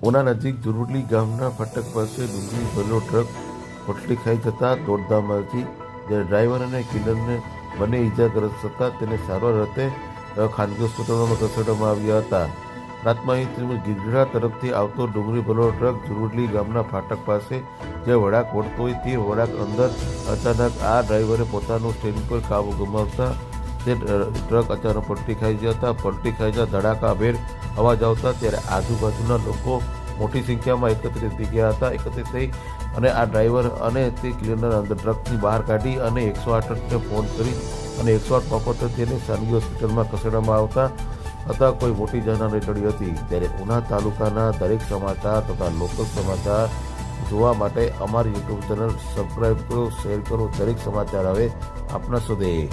ઉના નજીક ઝુરવડલી ગામના ફાટક પાસે ડુંગળી ભરેલો ટ્રક પલટી ખાઈ જતા દોડધામ હતી, જ્યારે ડ્રાઈવર અને ક્લીનરને બંને ઇજાગ્રસ્ત થતા તેને સારવાર અર્થે ખાનગી હોસ્પિટલમાં ખસેડવામાં આવ્યા હતા. પ્રાથમિક શ્રીમદ ગીરગઢડા તરફથી આવતો ડુંગળી ભરેલો ટ્રક ઝુરવડલી ગામના ફાટક પાસે જે વળાંક વળતો હોય તે વળાંક અંદર અચાનક આ ડ્રાઈવરે પોતાનું સ્ટેરિંગ પર કાબુ ગુમાવતા તે ટ્રક અચાનક પલટી ખાઈ જતા ધડાકાભેર અવાજ આવતા ત્યારે આજુબાજુના લોકો મોટી સંખ્યામાં એકત્રિત થઈ ગયા હતા. એકત્રિત થઈ અને આ ડ્રાઈવર અને તે ક્લીનર અંદર ટ્રકની બહાર કાઢી અને 108ને ફોન કરી અને 108 બાબતે તેને ખાનગી હોસ્પિટલમાં ખસેડવામાં આવતા હતા. કોઈ મોટી જાનહાનિ ટળી હતી. ત્યારે ઉના તાલુકાના દરેક સમાચાર તથા લોકલ સમાચાર જોવા માટે અમારી યુટ્યુબ ચેનલ સબસ્ક્રાઈબ કરો, શેર કરો. દરેક સમાચાર હવે આપના સુધી.